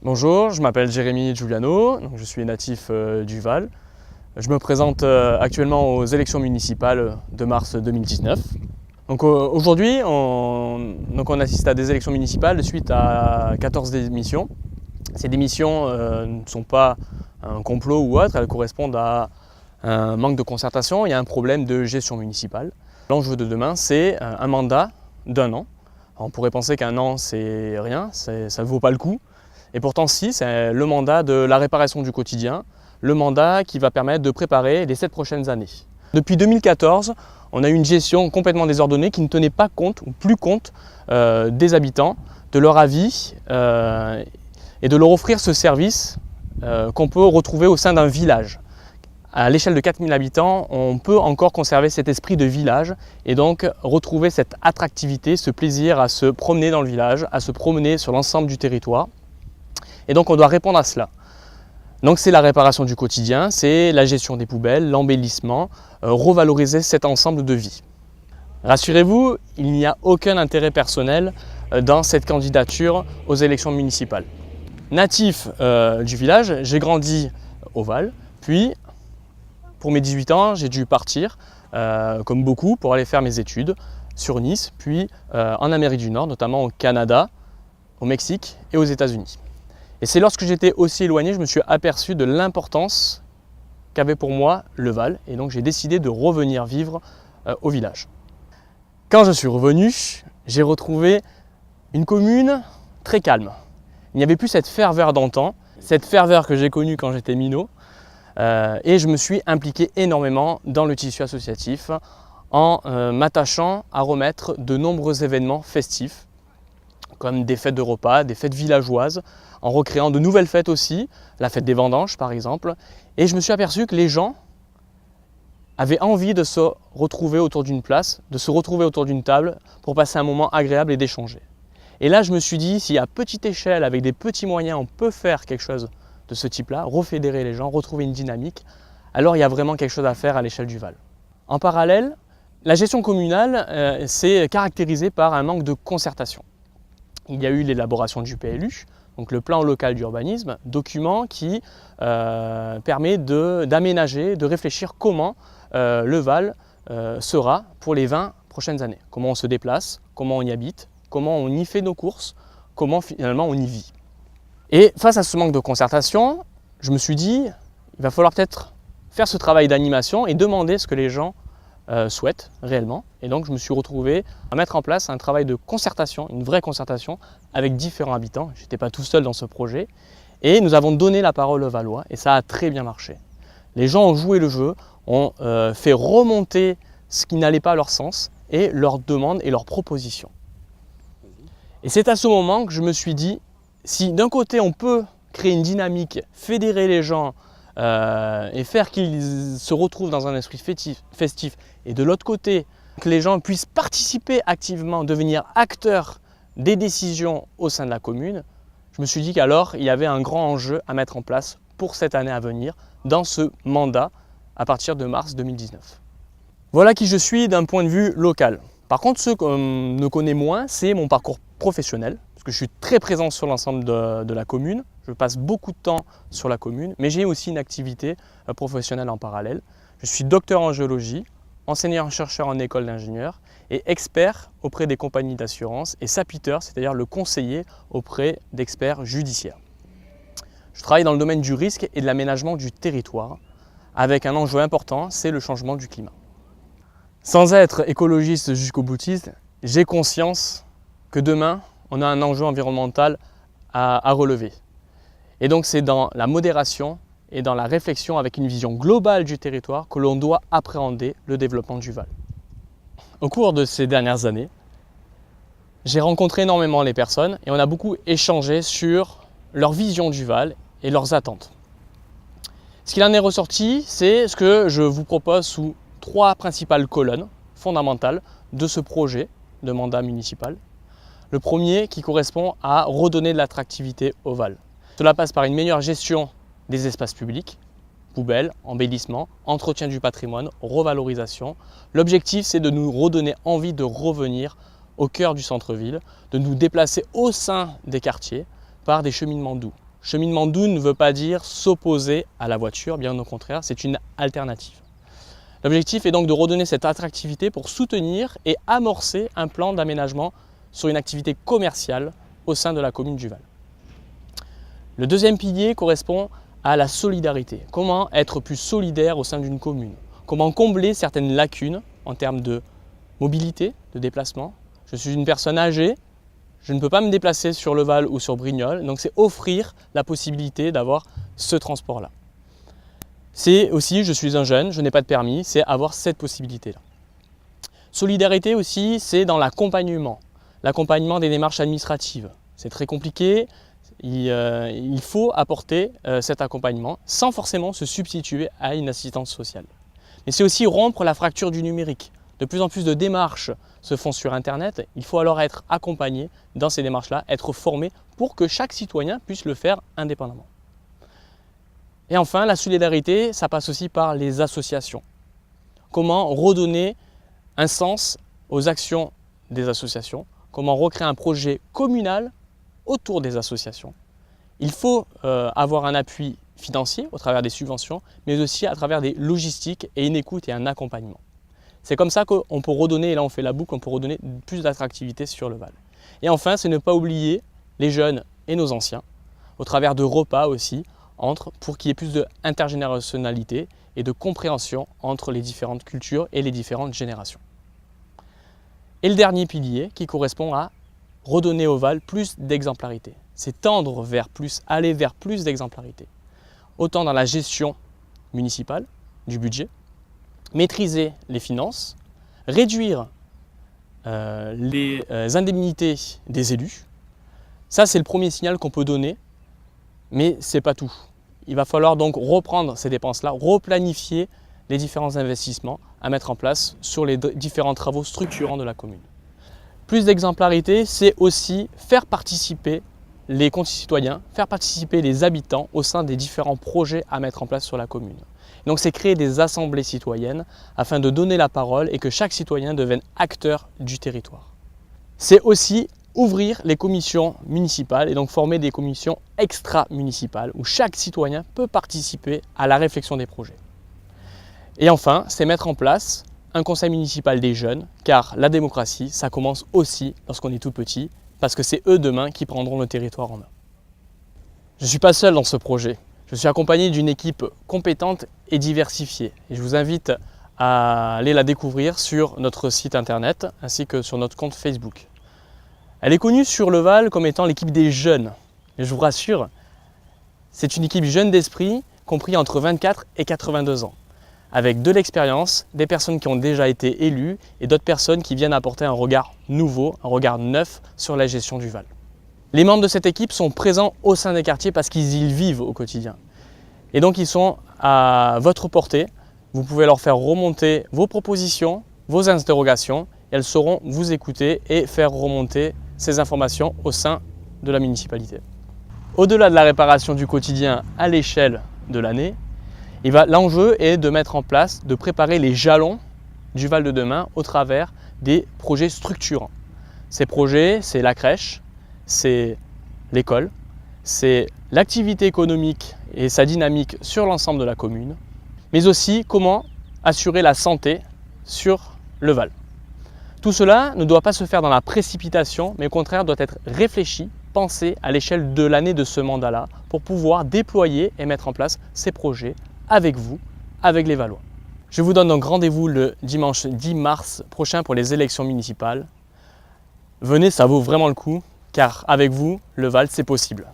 Bonjour, je m'appelle Jérémy Giuliano, donc je suis natif du Val. Je me présente actuellement aux élections municipales de mars 2019. Donc aujourd'hui, on assiste à des élections municipales suite à 14 démissions. Ces démissions ne sont pas un complot ou autre, elles correspondent à un manque de concertation et à un problème de gestion municipale. L'enjeu de demain, c'est un mandat d'1 an. Alors, on pourrait penser qu'un an, c'est rien, ça ne vaut pas le coup. Et pourtant, si, c'est le mandat de la réparation du quotidien, le mandat qui va permettre de préparer les 7 prochaines années. Depuis 2014, on a eu une gestion complètement désordonnée qui ne tenait pas compte, ou plus compte, des habitants, de leur avis et de leur offrir ce service qu'on peut retrouver au sein d'un village. À l'échelle de 4000 habitants, on peut encore conserver cet esprit de village et donc retrouver cette attractivité, ce plaisir à se promener dans le village, à se promener sur l'ensemble du territoire. Et donc on doit répondre à cela. Donc c'est la réparation du quotidien, c'est la gestion des poubelles, l'embellissement, revaloriser cet ensemble de vie. Rassurez-vous, il n'y a aucun intérêt personnel dans cette candidature aux élections municipales. Natif du village, j'ai grandi au Val, puis pour mes 18 ans, j'ai dû partir, comme beaucoup, pour aller faire mes études sur Nice, puis en Amérique du Nord, notamment au Canada, au Mexique et aux États-Unis. Et c'est lorsque j'étais aussi éloigné, je me suis aperçu de l'importance qu'avait pour moi le Val. Et donc j'ai décidé de revenir vivre au village. Quand je suis revenu, j'ai retrouvé une commune très calme. Il n'y avait plus cette ferveur d'antan, cette ferveur que j'ai connue quand j'étais minot. Et je me suis impliqué énormément dans le tissu associatif en m'attachant à remettre de nombreux événements festifs, comme des fêtes de repas, des fêtes villageoises, en recréant de nouvelles fêtes aussi, la fête des vendanges par exemple. Et je me suis aperçu que les gens avaient envie de se retrouver autour d'une place, de se retrouver autour d'une table pour passer un moment agréable et d'échanger. Et là je me suis dit, si à petite échelle, avec des petits moyens, on peut faire quelque chose de ce type-là, refédérer les gens, retrouver une dynamique, alors il y a vraiment quelque chose à faire à l'échelle du Val. En parallèle, la gestion communale s'est caractérisée par un manque de concertation. Il y a eu l'élaboration du PLU, donc le plan local d'urbanisme, document qui permet d'aménager, de réfléchir comment le Val sera pour les 20 prochaines années. Comment on se déplace, comment on y habite, comment on y fait nos courses, comment finalement on y vit. Et face à ce manque de concertation, je me suis dit, il va falloir peut-être faire ce travail d'animation et demander ce que les gens souhaitent réellement. Et donc je me suis retrouvé à mettre en place un travail de concertation, une vraie concertation avec différents habitants. Je n'étais pas tout seul dans ce projet. Et nous avons donné la parole aux Valois et ça a très bien marché. Les gens ont joué le jeu, ont fait remonter ce qui n'allait pas à leur sens et leurs demandes et leurs propositions. Et c'est à ce moment que je me suis dit, si d'un côté on peut créer une dynamique, fédérer les gens et faire qu'ils se retrouvent dans un esprit festif, et de l'autre côté, que les gens puissent participer activement, devenir acteurs des décisions au sein de la commune, je me suis dit qu'alors il y avait un grand enjeu à mettre en place pour cette année à venir, dans ce mandat à partir de mars 2019. Voilà qui je suis d'un point de vue local. Par contre, ce qu'on me connaît moins, c'est mon parcours professionnel, parce que je suis très présent sur l'ensemble de la commune. Je passe beaucoup de temps sur la commune, mais j'ai aussi une activité professionnelle en parallèle. Je suis docteur en géologie, enseignant-chercheur en école d'ingénieur et expert auprès des compagnies d'assurance et sapiteur, c'est-à-dire le conseiller auprès d'experts judiciaires. Je travaille dans le domaine du risque et de l'aménagement du territoire, avec un enjeu important, c'est le changement du climat. Sans être écologiste jusqu'au boutiste, j'ai conscience que demain, on a un enjeu environnemental à relever. Et donc c'est dans la modération et dans la réflexion avec une vision globale du territoire que l'on doit appréhender le développement du Val. Au cours de ces dernières années, j'ai rencontré énormément les personnes et on a beaucoup échangé sur leur vision du Val et leurs attentes. Ce qu'il en est ressorti, c'est ce que je vous propose sous 3 principales colonnes fondamentales de ce projet de mandat municipal. Le premier qui correspond à redonner de l'attractivité au Val. Cela passe par une meilleure gestion des espaces publics, poubelles, embellissement, entretien du patrimoine, revalorisation. L'objectif, c'est de nous redonner envie de revenir au cœur du centre-ville, de nous déplacer au sein des quartiers par des cheminements doux. Cheminement doux ne veut pas dire s'opposer à la voiture, bien au contraire, c'est une alternative. L'objectif est donc de redonner cette attractivité pour soutenir et amorcer un plan d'aménagement sur une activité commerciale au sein de la commune du Val. Le deuxième pilier correspond à la solidarité. Comment être plus solidaire au sein d'une commune? Comment combler certaines lacunes en termes de mobilité, de déplacement? Je suis une personne âgée, je ne peux pas me déplacer sur le Val ou sur Brignoles, donc c'est offrir la possibilité d'avoir ce transport-là. C'est aussi, je suis un jeune, je n'ai pas de permis, c'est avoir cette possibilité-là. Solidarité aussi, c'est dans l'accompagnement des démarches administratives. C'est très compliqué, il faut apporter cet accompagnement sans forcément se substituer à une assistance sociale. Mais c'est aussi rompre la fracture du numérique. De plus en plus de démarches se font sur Internet, il faut alors être accompagné dans ces démarches-là, être formé pour que chaque citoyen puisse le faire indépendamment. Et enfin, la solidarité, ça passe aussi par les associations. Comment redonner un sens aux actions des associations? Comment recréer un projet communal autour des associations? Il faut avoir un appui financier au travers des subventions, mais aussi à travers des logistiques et une écoute et un accompagnement. C'est comme ça qu'on peut redonner, et là on fait la boucle, on peut redonner plus d'attractivité sur le Val. Et enfin, c'est ne pas oublier les jeunes et nos anciens, au travers de repas aussi, pour qu'il y ait plus d'intergénérationnalité et de compréhension entre les différentes cultures et les différentes générations. Et le dernier pilier qui correspond à redonner au Val plus d'exemplarité. C'est tendre vers plus, aller vers plus d'exemplarité. Autant dans la gestion municipale du budget, maîtriser les finances, réduire les indemnités des élus. Ça, c'est le premier signal qu'on peut donner, mais ce n'est pas tout. Il va falloir donc reprendre ces dépenses-là, replanifier les différents investissements à mettre en place sur les différents travaux structurants de la commune. Plus d'exemplarité, c'est aussi faire participer les concitoyens, faire participer les habitants au sein des différents projets à mettre en place sur la commune. Donc c'est créer des assemblées citoyennes afin de donner la parole et que chaque citoyen devienne acteur du territoire. C'est aussi ouvrir les commissions municipales et donc former des commissions extra-municipales où chaque citoyen peut participer à la réflexion des projets. Et enfin, c'est mettre en place un conseil municipal des jeunes, car la démocratie, ça commence aussi lorsqu'on est tout petit, parce que c'est eux demain qui prendront le territoire en main. Je ne suis pas seul dans ce projet. Je suis accompagné d'une équipe compétente et diversifiée. Et je vous invite à aller la découvrir sur notre site internet ainsi que sur notre compte Facebook. Elle est connue sur le Val comme étant l'équipe des jeunes. Et je vous rassure, c'est une équipe jeune d'esprit, compris entre 24 et 82 ans, avec de l'expérience, des personnes qui ont déjà été élues et d'autres personnes qui viennent apporter un regard nouveau, un regard neuf sur la gestion du Val. Les membres de cette équipe sont présents au sein des quartiers parce qu'ils y vivent au quotidien. Et donc ils sont à votre portée. Vous pouvez leur faire remonter vos propositions, vos interrogations. Et elles sauront vous écouter et faire remonter ces informations au sein de la municipalité. Au-delà de la réparation du quotidien à l'échelle de l'année, l'enjeu est de mettre en place, de préparer les jalons du Val de demain au travers des projets structurants. Ces projets, c'est la crèche, c'est l'école, c'est l'activité économique et sa dynamique sur l'ensemble de la commune, mais aussi comment assurer la santé sur le Val. Tout cela ne doit pas se faire dans la précipitation, mais au contraire doit être réfléchi, pensé à l'échelle de l'année de ce mandat-là pour pouvoir déployer et mettre en place ces projets avec vous, avec les Valois. Je vous donne donc rendez-vous le dimanche 10 mars prochain pour les élections municipales. Venez, ça vaut vraiment le coup, car avec vous, le Val, c'est possible.